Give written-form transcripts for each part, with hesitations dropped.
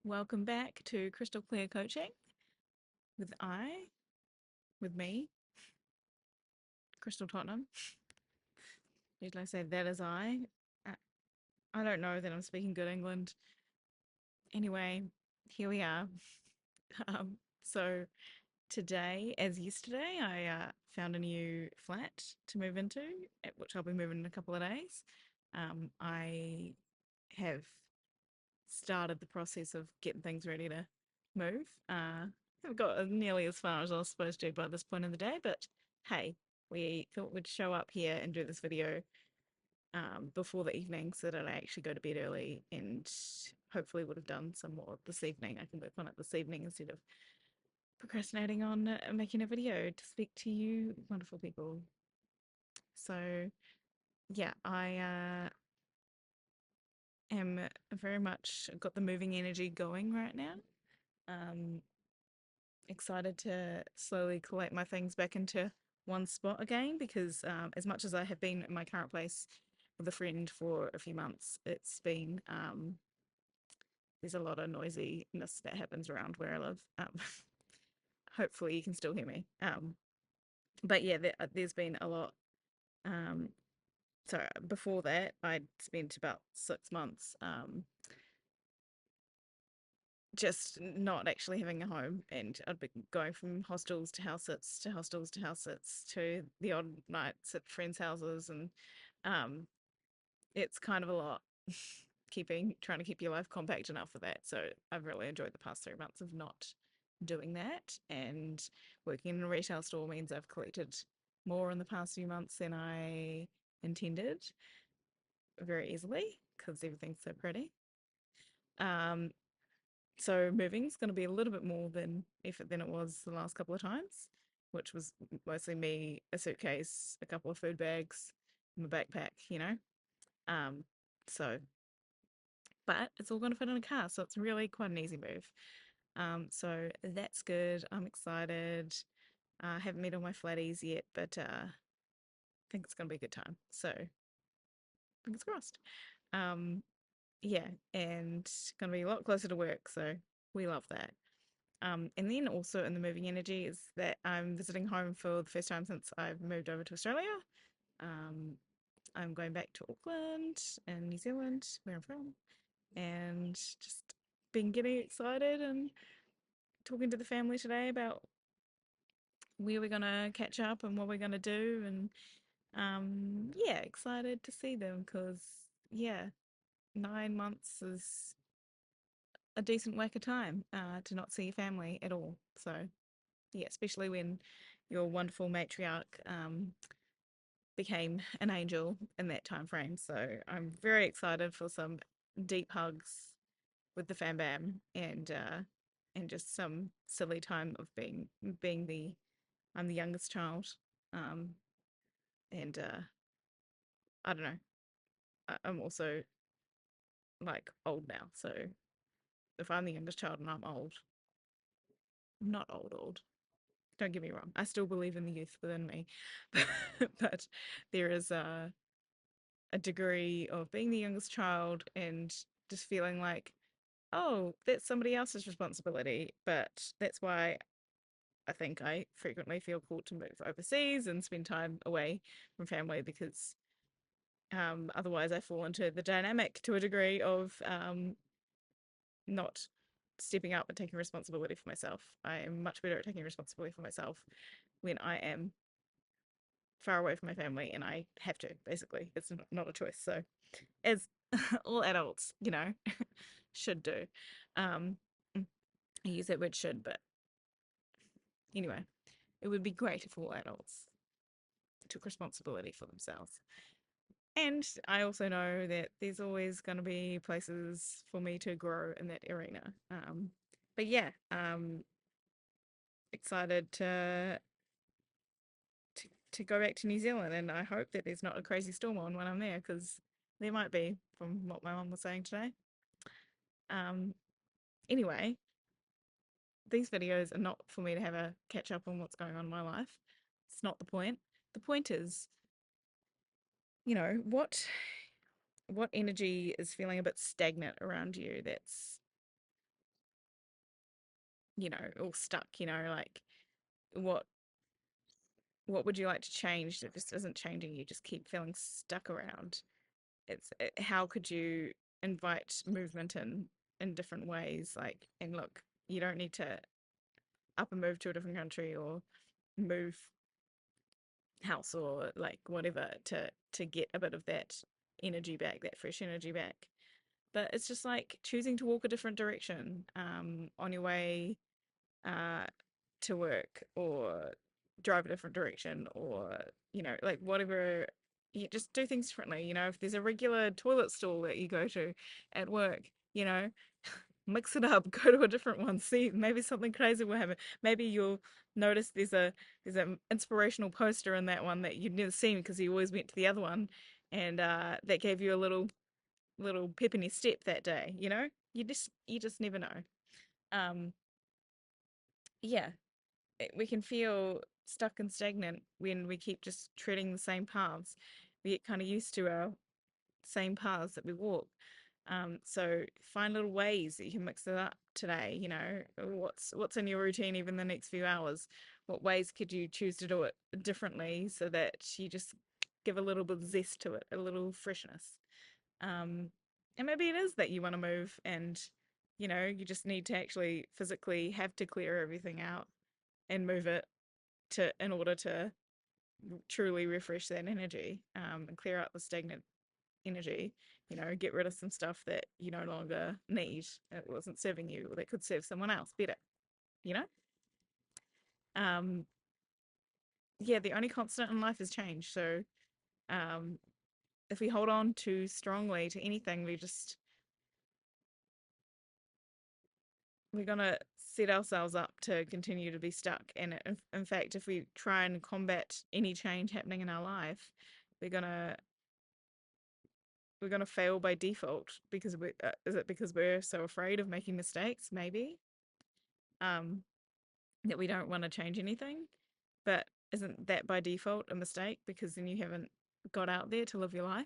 Welcome back to Crystal Clear Coaching with with me, Crystal Tottenham. Did I say that as I? Uh, I don't know that I'm speaking good England. Anyway, here we are. Um, so today, as yesterday, I found a new flat to move into, at which I'll be moving in a couple of days. I have started the process of getting things ready to move. I've got nearly as far as I was supposed to by this point in the day, but hey, we thought we'd show up here and do this video before the evening so that I actually go to bed early and hopefully would have done some more this evening. I can work on it this evening instead of procrastinating on making a video to speak to you wonderful people. So yeah, I am very much got the moving energy going right now. Um, Excited to slowly collect my things back into one spot again because as much as I have been in my current place with a friend for a few months, it's been there's a lot of noisiness that happens around where I live. Hopefully you can still hear me. But yeah, there's been a lot. Um, so before that, I'd spent about 6 months just not actually having a home, and I'd be going from hostels to house sits to hostels to house sits to the odd nights at friends' houses, and um, it's kind of a lot trying to keep your life compact enough for that. So I've really enjoyed the past 3 months of not doing that, and working in a retail store means I've collected more in the past few months than I intended very easily because everything's so pretty. Um, So moving's going to be a little bit more than effort than it was the last couple of times, which was mostly me, a suitcase, a couple of food bags, my backpack. Um, so, but it's all going to fit in a car, so it's really quite an easy move. So that's good. I'm excited. I haven't met all my flatties yet, but I think it's going to be a good time. So fingers crossed. Um, yeah, and going to be a lot closer to work, so we love that. And then also in the moving energy is that I'm visiting home for the first time since I've moved over to Australia. Um, I'm going back to Auckland in New Zealand, where I'm from, and just been getting excited and talking to the family today about where we're gonna catch up and what we're gonna do, and yeah, excited to see them because yeah, 9 months is a decent whack of time to not see your family at all. So yeah, especially when your wonderful matriarch became an angel in that time frame. So I'm very excited for some deep hugs with the fam bam and just some silly time of being the I'm the youngest child. Um and I don't know. I'm also like old now. So if I'm the youngest child and I'm old, I'm not old. Don't get me wrong. I still believe in the youth within me. But there is a degree of being the youngest child and just feeling like, oh, that's somebody else's responsibility. But that's why I think I frequently feel called to move overseas and spend time away from family because otherwise I fall into the dynamic to a degree of not stepping up and taking responsibility for myself. I am much better at taking responsibility for myself when I am far away from my family and I have to, basically. It's not a choice. So, as all adults, should do. Um, I use that word should, but anyway, it would be great if all adults took responsibility for themselves. And I also know that there's always going to be places for me to grow in that arena. But yeah, excited to go back to New Zealand, and I hope that there's not a crazy storm on when I'm there because there might be, from what my mum was saying today. Um, anyway, these videos are not for me to have a catch up on what's going on in my life. It's not the point. The point is, what energy is feeling a bit stagnant around you that's all stuck, like what what would you like to change that just isn't changing? You just keep feeling stuck around. How could you invite movement in different ways? Like, and look, you don't need to up and move to a different country or move house or like whatever to get a bit of that energy back, that fresh energy back. But it's just like choosing to walk a different direction on your way uh, to work, or drive a different direction, or like whatever. You just do things differently. If there's a regular toilet stall that you go to at work, mix it up, go to a different one, see maybe something crazy will happen. Maybe you'll notice there's an inspirational poster in that one that you'd never seen because you always went to the other one, and that gave you a little pep in your step that day. You just never know. Um, yeah, we can feel stuck and stagnant when we keep just treading the same paths. We get kind of used to our same paths that we walk. So find little ways that you can mix it up today. What's in your routine even the next few hours? What ways could you choose to do it differently so that you just give a little bit of zest to it, a little freshness? Um, and maybe it is that you want to move, and you just need to actually physically have to clear everything out and move it to in order to truly refresh that energy, and clear out the stagnant energy. Get rid of some stuff that you no longer need. It wasn't serving you, or that could serve someone else better. You know. Um, yeah, the only constant in life is change. So, um, if we hold on too strongly to anything, we're gonna set ourselves up to continue to be stuck. And in fact, if we try and combat any change happening in our life, we're gonna we're gonna fail by default because is it because we're so afraid of making mistakes? Maybe um, that we don't want to change anything, but isn't that by default a mistake because then you haven't got out there to live your life?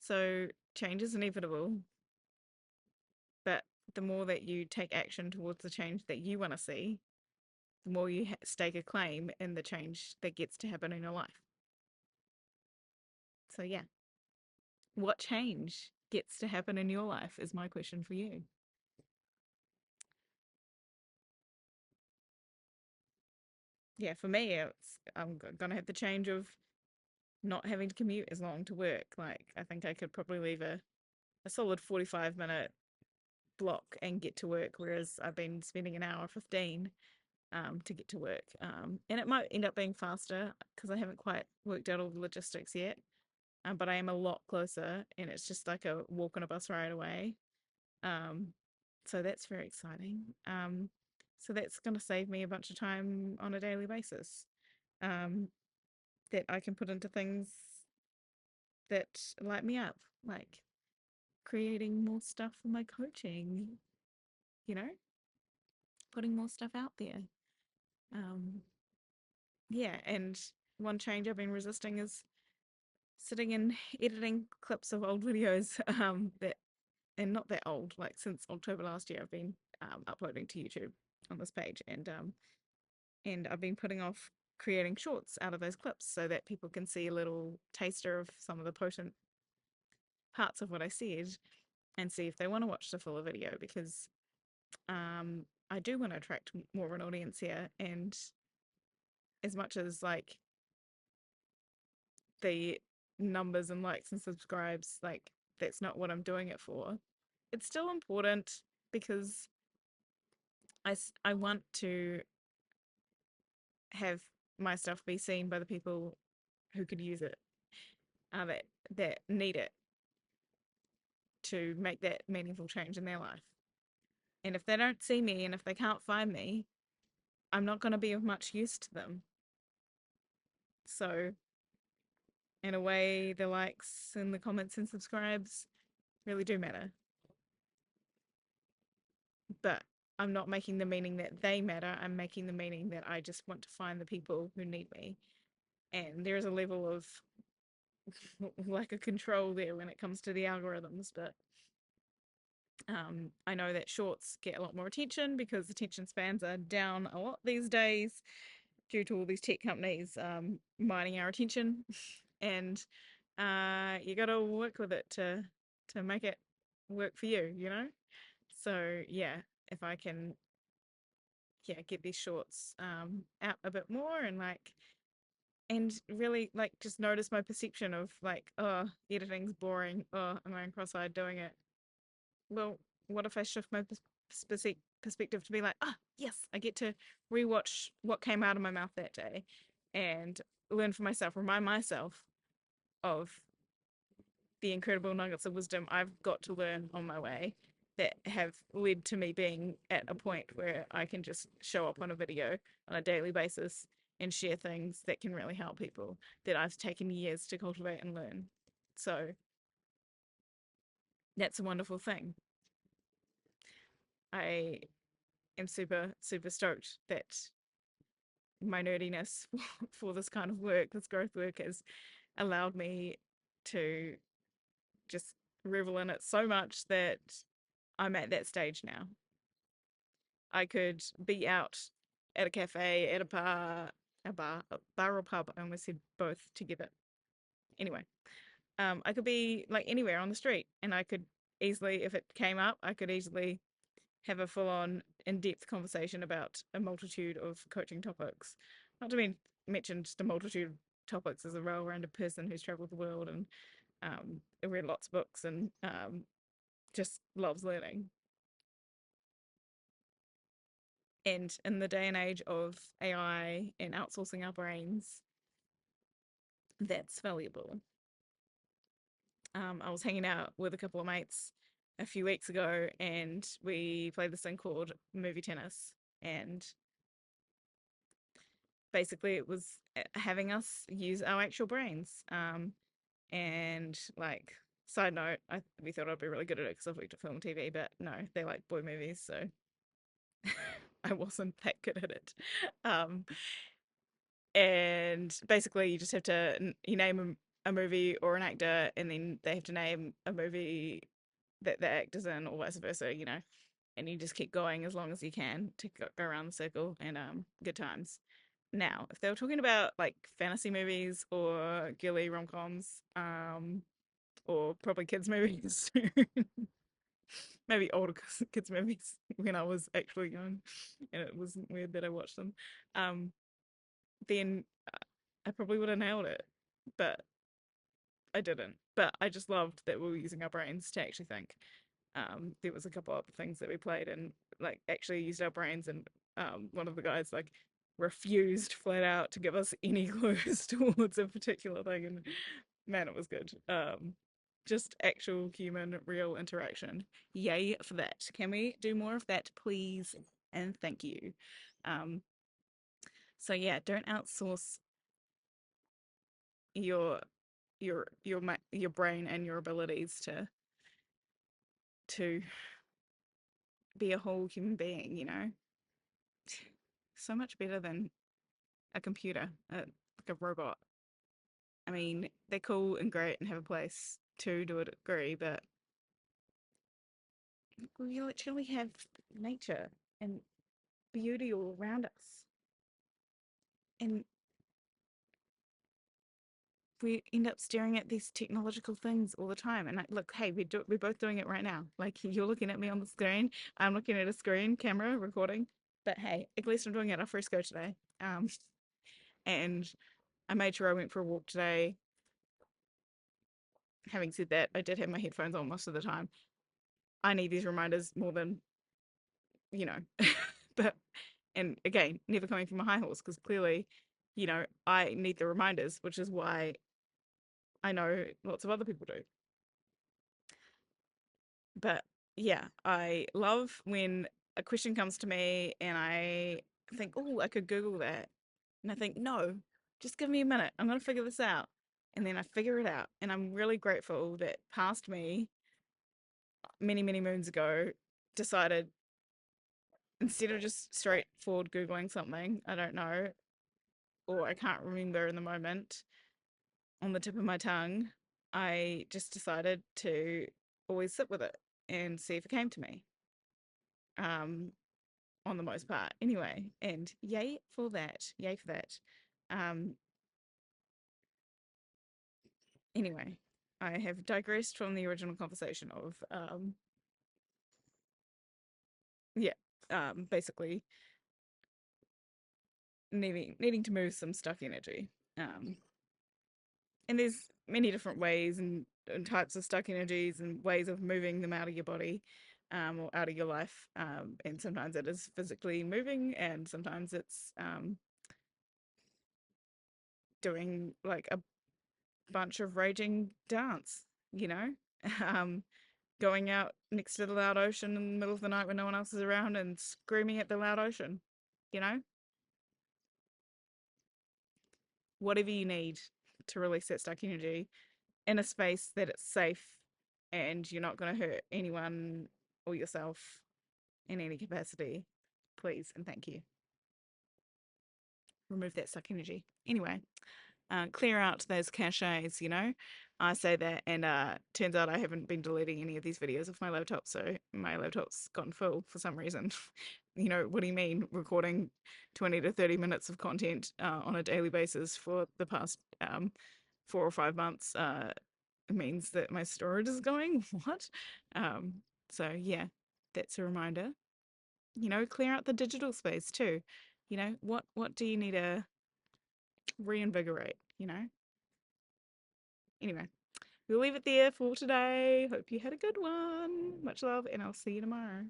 So change is inevitable, but the more that you take action towards the change that you want to see, the more you stake a claim in the change that gets to happen in your life. So, yeah, what change gets to happen in your life is my question for you. Yeah, for me, I'm gonna have the change of not having to commute as long to work. Like, I think I could probably leave a solid 45-minute block and get to work, whereas I've been spending an hour 15 to get to work. And it might end up being faster because I haven't quite worked out all the logistics yet. But I am a lot closer, and it's just like a walk on a bus ride away. Um, so that's very exciting. So that's going to save me a bunch of time on a daily basis, um, that I can put into things that light me up, like creating more stuff for my coaching, you know, putting more stuff out there. Um, yeah, and one change I've been resisting is sitting and editing clips of old videos, that and not that old, like since October last year I've been uploading to YouTube on this page, and I've been putting off creating shorts out of those clips so that people can see a little taster of some of the potent parts of what I said and see if they want to watch the fuller video, because I do want to attract more of an audience here. And as much as like the numbers and likes and subscribes, like that's not what I'm doing it for, it's still important because I want to have my stuff be seen by the people who could use it, that need it to make that meaningful change in their life. And if they don't see me and if they can't find me, I'm not going to be of much use to them. So, in a way, the likes and the comments and subscribes really do matter. But I'm not making the meaning that they matter. I'm making the meaning that I just want to find the people who need me. And there's a level of lack of control there when it comes to the algorithms, but I know that shorts get a lot more attention because attention spans are down a lot these days due to all these tech companies mining our attention, and you got to work with it to make it work for you, you know. So yeah, if I can, yeah, get these shorts out a bit more and like and really like just notice my perception of like, oh, editing's boring, oh, am I cross-eyed doing it? Well, what if I shift my perspective to be like, ah, yes, I get to rewatch what came out of my mouth that day and learn for myself, remind myself of the incredible nuggets of wisdom I've got to learn on my way that have led to me being at a point where I can just show up on a video on a daily basis and share things that can really help people that I've taken years to cultivate and learn. So that's a wonderful thing. I am super, super stoked that my nerdiness for this kind of work, this growth work, has allowed me to just revel in it so much that I'm at that stage now. I could be out at a cafe, at a bar or pub. I almost said both together. Anyway, I could be like anywhere on the street, and I could easily, if it came up, I could easily have a full-on, in-depth conversation about a multitude of coaching topics. Not to mention just a multitude of topics as a well-rounded person who's traveled the world and read lots of books and just loves learning. And in the day and age of AI and outsourcing our brains, that's valuable. I was hanging out with a couple of mates a few weeks ago and we played this thing called movie tennis. And basically, it was having us use our actual brains. And like, side note, we thought I'd be really good at it because I've worked at film and TV, but no, they like boy movies, so I wasn't that good at it. Um, and basically, you just have to you name a movie or an actor, and then they have to name a movie that the actor's in, or vice versa, you know. And you just keep going as long as you can to go around the circle, and good times. Now, if they were talking about like fantasy movies or girly rom-coms, or probably kids movies, maybe older kids movies when I was actually young, and it wasn't weird that I watched them, um, then I probably would have nailed it, but I didn't. But I just loved that we were using our brains to actually think. There was a couple of things that we played and like actually used our brains, and one of the guys like refused flat out to give us any clues towards a particular thing, and man, it was good. Just actual human real interaction. Yay for that. Can we do more of that, please? And thank you. Um, so yeah, don't outsource your your brain and your abilities to be a whole human being, you know? So much better than a computer, like a robot. I mean, they're cool and great and have a place too, to a degree, but we literally have nature and beauty all around us. And we end up staring at these technological things all the time. And look, hey, we're both doing it right now. Like you're looking at me on the screen, I'm looking at a screen camera recording. But hey, at least I'm doing it al fresco today. And I made sure I went for a walk today. Having said that, I did have my headphones on most of the time. I need these reminders more than, you know, but, and again, never coming from a high horse because clearly, you know, I need the reminders, which is why I know lots of other people do. But yeah, I love when a question comes to me and I think, oh, I could Google that. And I think, no, just give me a minute. I'm going to figure this out. And then I figure it out. And I'm really grateful that past me, many, many moons ago, decided instead of just straightforward Googling something, I don't know, or I can't remember in the moment on the tip of my tongue, I just decided to always sit with it and see if it came to me. Um, on the most part, anyway. And yay for that! Yay for that! Um, anyway, I have digressed from the original conversation of yeah, basically needing to move some stuck energy. Um, and there's many different ways and types of stuck energies and ways of moving them out of your body, or out of your life. And sometimes it is physically moving, and sometimes it's doing like a bunch of raging dance, you know? um, Going out next to the loud ocean in the middle of the night when no one else is around and screaming at the loud ocean, you know? Whatever you need to release that stuck energy in a space that it's safe and you're not going to hurt anyone or yourself in any capacity, please and thank you. Remove that stuck energy. Anyway, clear out those caches, you know. I say that, and turns out I haven't been deleting any of these videos off my laptop, so my laptop's gotten full for some reason. You know, what do you mean recording 20 to 30 minutes of content on a daily basis for the past 4 or 5 months means that my storage is going? What? Um, so yeah, that's a reminder. You know, clear out the digital space too. You know, what do you need to reinvigorate, you know? Anyway, we'll leave it there for today. Hope you had a good one. Much love, and I'll see you tomorrow.